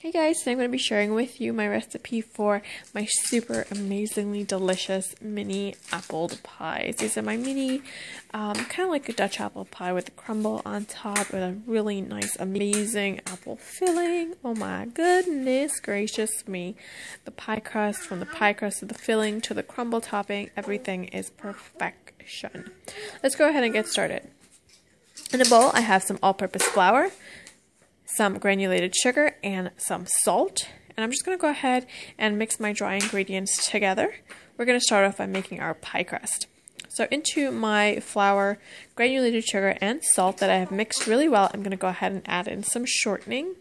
Hey guys, today I'm going to be sharing with you my recipe for my super amazingly delicious mini apple pies. These are my mini, kind of like a Dutch apple pie with a crumble on top with a really nice, amazing apple filling. Oh my goodness gracious me. The pie crust, from the pie crust to the filling to the crumble topping, everything is perfection. Let's go ahead and get started. In a bowl, I have some all-purpose flour, some granulated sugar, and some salt. And I'm just going to go ahead and mix my dry ingredients together. We're going to start off by making our pie crust. So into my flour, granulated sugar, and salt that I have mixed really well, I'm going to go ahead and add in some shortening.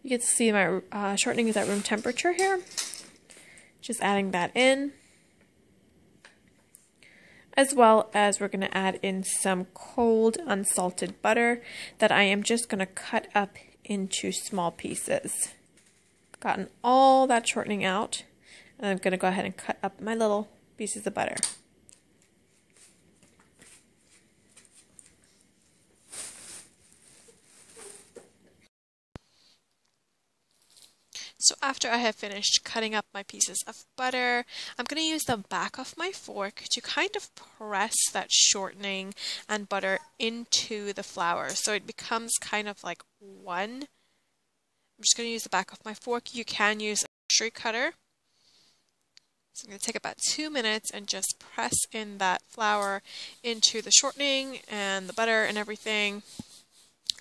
You can see my shortening is at room temperature here. Just adding that in. As well as we're going to add in some cold unsalted butter that I am just going to cut up into small pieces. Gotten all that shortening out, and I'm going to go ahead and cut up my little pieces of butter. So after I have finished cutting up my pieces of butter, I'm going to use the back of my fork to kind of press that shortening and butter into the flour so it becomes kind of like one. I'm just going to use the back of my fork. You can use a grocery cutter. So I'm going to take about 2 minutes and just press in that flour into the shortening and the butter and everything.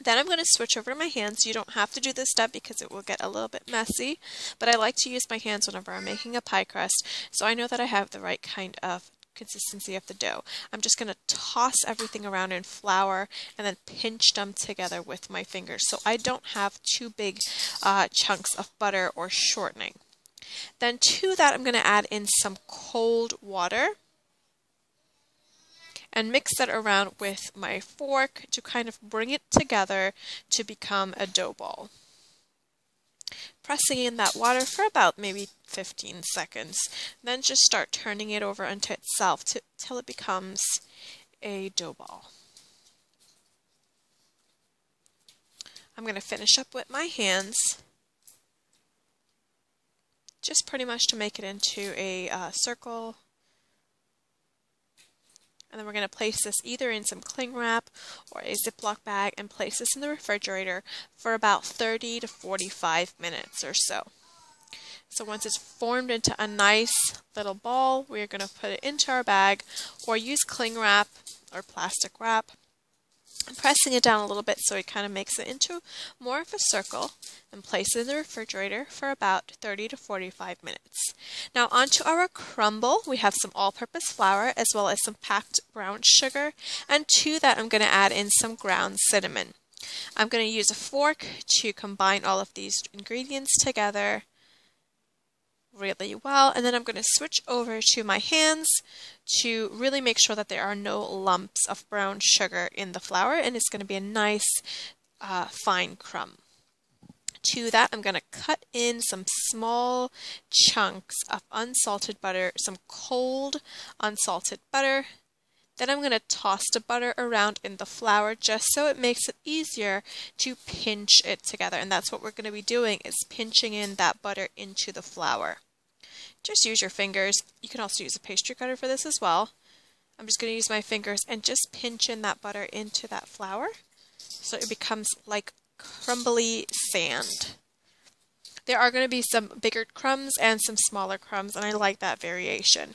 Then I'm going to switch over to my hands. You don't have to do this step because it will get a little bit messy, but I like to use my hands whenever I'm making a pie crust, so I know that I have the right kind of consistency of the dough. I'm just going to toss everything around in flour and then pinch them together with my fingers so I don't have too big chunks of butter or shortening. Then to that I'm going to add in some cold water and mix that around with my fork to kind of bring it together to become a dough ball. Pressing in that water for about maybe 15 seconds. Then just start turning it over unto itself till it becomes a dough ball. I'm going to finish up with my hands, just pretty much to make it into a circle. And then we're going to place this either in some cling wrap or a Ziploc bag and place this in the refrigerator for about 30 to 45 minutes or so. So once it's formed into a nice little ball, we're going to put it into our bag or use cling wrap or plastic wrap. I'm pressing it down a little bit so it kind of makes it into more of a circle and place it in the refrigerator for about 30 to 45 minutes. Now onto our crumble. We have some all-purpose flour as well as some packed brown sugar, and to that I'm going to add in some ground cinnamon. I'm going to use a fork to combine all of these ingredients together really well, and then I'm going to switch over to my hands to really make sure that there are no lumps of brown sugar in the flour, and it's going to be a nice fine crumb. To that I'm going to cut in some small chunks of unsalted butter, some cold unsalted butter. Then I'm going to toss the butter around in the flour just so it makes it easier to pinch it together, and that's what we're going to be doing, is pinching in that butter into the flour. Just use your fingers. You can also use a pastry cutter for this as well. I'm just going to use my fingers and just pinch in that butter into that flour so it becomes like crumbly sand. There are going to be some bigger crumbs and some smaller crumbs, and I like that variation.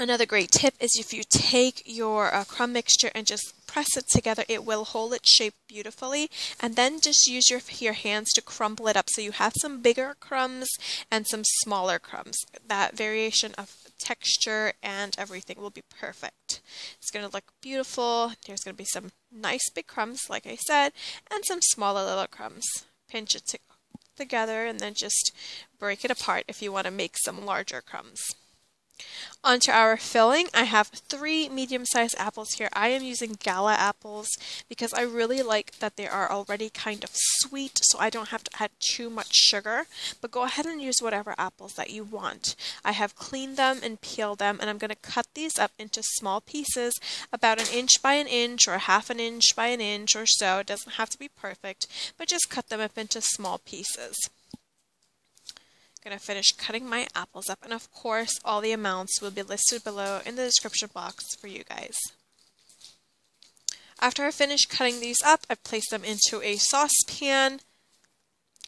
Another great tip is if you take your crumb mixture and just press it together, it will hold its shape beautifully, and then just use your hands to crumble it up so you have some bigger crumbs and some smaller crumbs. That variation of texture and everything will be perfect. It's going to look beautiful. There's going to be some nice big crumbs, like I said, and some smaller little crumbs. Pinch it together and then just break it apart if you want to make some larger crumbs. Onto our filling, I have 3 medium-sized apples here. I am using Gala apples because I really like that they are already kind of sweet, so I don't have to add too much sugar. But go ahead and use whatever apples that you want. I have cleaned them and peeled them, and I'm going to cut these up into small pieces, about 1 inch by 1 inch or 1/2 inch by 1 inch or so. It doesn't have to be perfect, but just cut them up into small pieces. I'm going to finish cutting my apples up, and of course all the amounts will be listed below in the description box for you guys. After I finish cutting these up, I place them into a saucepan,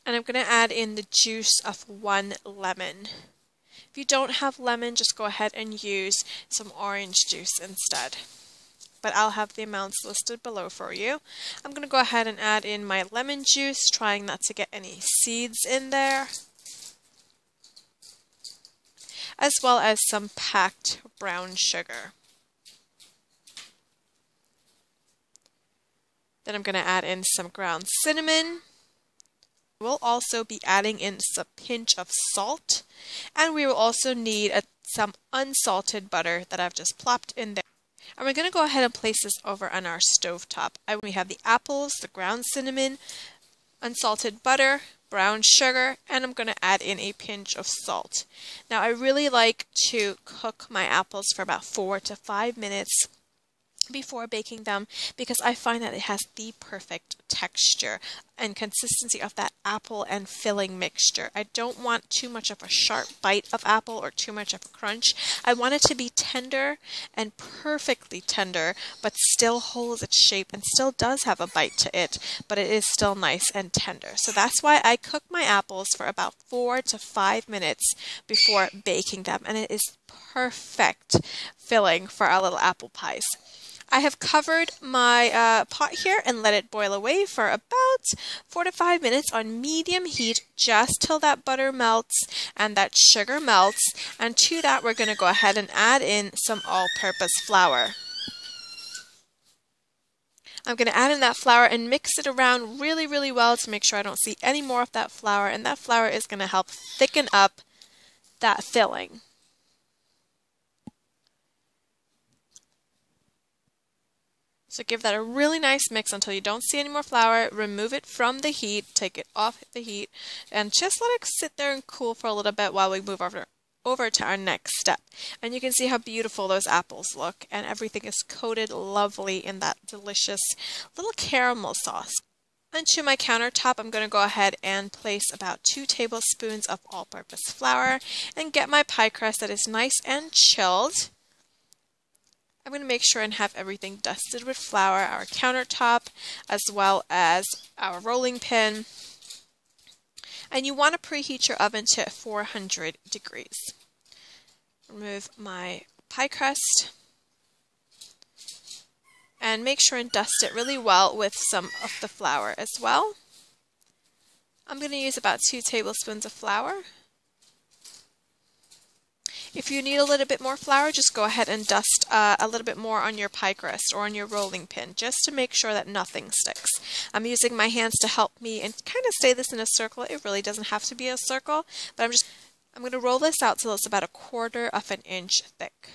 and I'm going to add in the juice of 1 lemon. If you don't have lemon, just go ahead and use some orange juice instead. But I'll have the amounts listed below for you. I'm going to go ahead and add in my lemon juice, trying not to get any seeds in there, as well as some packed brown sugar. Then I'm going to add in some ground cinnamon. We'll also be adding in a pinch of salt, and we will also need some unsalted butter that I've just plopped in there. And we're going to go ahead and place this over on our stovetop. We have the apples, the ground cinnamon, unsalted butter, brown sugar, and I'm going to add in a pinch of salt. Now I really like to cook my apples for about 4 to 5 minutes before baking them, because I find that it has the perfect texture and consistency of that apple and filling mixture. I don't want too much of a sharp bite of apple or too much of a crunch. I want it to be tender and perfectly tender, but still holds its shape and still does have a bite to it, but it is still nice and tender. So that's why I cook my apples for about 4 to 5 minutes before baking them, and it is perfect filling for our little apple pies. I have covered my pot here and let it boil away for about 4 to 5 minutes on medium heat, just till that butter melts and that sugar melts. And to that, we're going to go ahead and add in some all-purpose flour. I'm going to add in that flour and mix it around really, really well to make sure I don't see any more of that flour. And that flour is going to help thicken up that filling. So give that a really nice mix until you don't see any more flour. Remove it from the heat, take it off the heat, and just let it sit there and cool for a little bit while we move over to our next step. And you can see how beautiful those apples look, and everything is coated lovely in that delicious little caramel sauce. Onto my countertop, I'm going to go ahead and place about 2 tablespoons of all-purpose flour and get my pie crust that is nice and chilled. I'm going to make sure and have everything dusted with flour, our countertop, as well as our rolling pin. And you want to preheat your oven to 400 degrees. Remove my pie crust and make sure and dust it really well with some of the flour as well. I'm going to use about 2 tablespoons of flour. If you need a little bit more flour, just go ahead and dust a little bit more on your pie crust or on your rolling pin, just to make sure that nothing sticks. I'm using my hands to help me and kind of stay this in a circle. It really doesn't have to be a circle, but I'm going to roll this out till it's about 1/4 of an inch thick.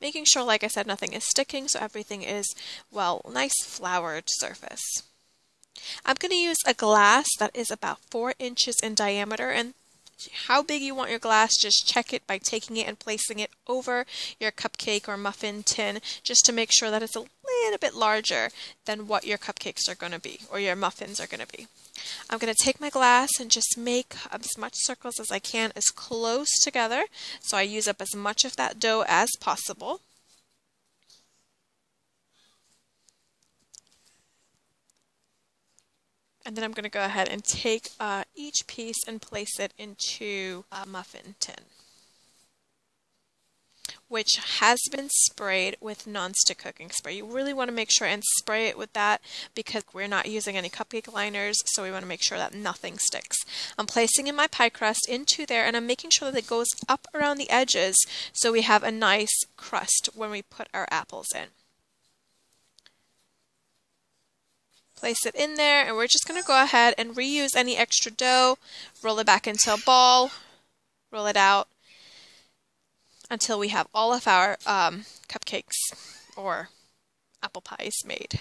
Making sure, like I said, nothing is sticking, so everything is, well, nice floured surface. I'm going to use a glass that is about 4 inches in diameter, and how big you want your glass, just check it by taking it and placing it over your cupcake or muffin tin, just to make sure that it's a little bit larger than what your cupcakes are going to be or your muffins are going to be. I'm going to take my glass and just make as much circles as I can, as close together, so I use up as much of that dough as possible. And then I'm going to go ahead and take each piece and place it into a muffin tin, which has been sprayed with non-stick cooking spray. You really want to make sure and spray it with that, because we're not using any cupcake liners, so we want to make sure that nothing sticks. I'm placing in my pie crust into there, and I'm making sure that it goes up around the edges so we have a nice crust when we put our apples in. Place it in there, and we're just going to go ahead and reuse any extra dough, roll it back into a ball, roll it out until we have all of our cupcakes or apple pies made.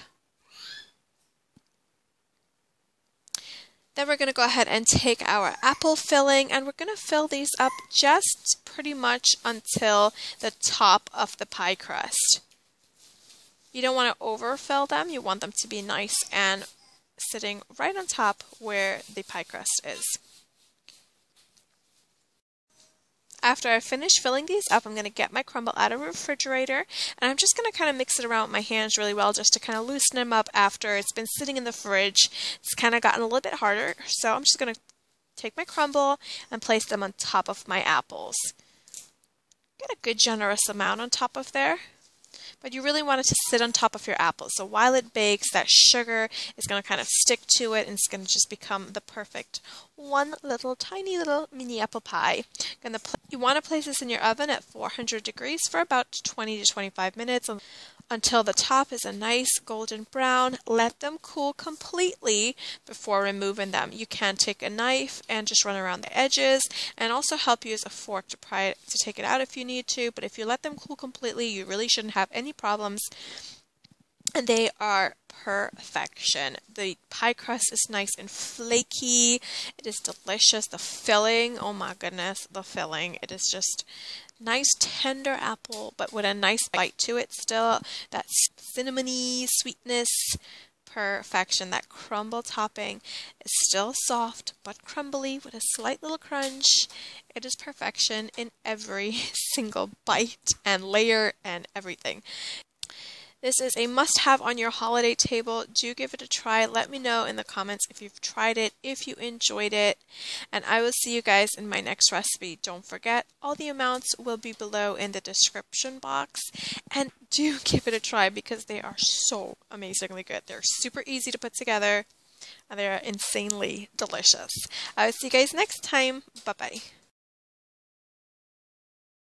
Then we're going to go ahead and take our apple filling, and we're going to fill these up just pretty much until the top of the pie crust. You don't want to overfill them. You want them to be nice and sitting right on top where the pie crust is. After I finish filling these up, I'm going to get my crumble out of the refrigerator, and I'm just going to kind of mix it around with my hands really well just to kind of loosen them up after it's been sitting in the fridge. It's kind of gotten a little bit harder, so I'm just going to take my crumble and place them on top of my apples. Get a good generous amount on top of there. But you really want it to sit on top of your apples. So while it bakes, that sugar is going to kind of stick to it, and it's going to just become the perfect one little tiny little mini apple pie. You want to place this in your oven at 400 degrees for about 20 to 25 minutes until the top is a nice golden brown. Let them cool completely before removing them. You can take a knife and just run around the edges, and also help use a fork to take it out if you need to. But if you let them cool completely, you really shouldn't have any problems. And they are perfection. The pie crust is nice and flaky. It is delicious. The filling, oh my goodness, the filling. It is just nice tender apple, but with a nice bite to it still. That cinnamony sweetness, perfection. That crumble topping is still soft but crumbly with a slight little crunch. It is perfection in every single bite and layer and everything. This is a must-have on your holiday table. Do give it a try. Let me know in the comments if you've tried it, if you enjoyed it, and I will see you guys in my next recipe. Don't forget, all the amounts will be below in the description box, and do give it a try because they are so amazingly good. They're super easy to put together, and they're insanely delicious. I will see you guys next time. Bye-bye.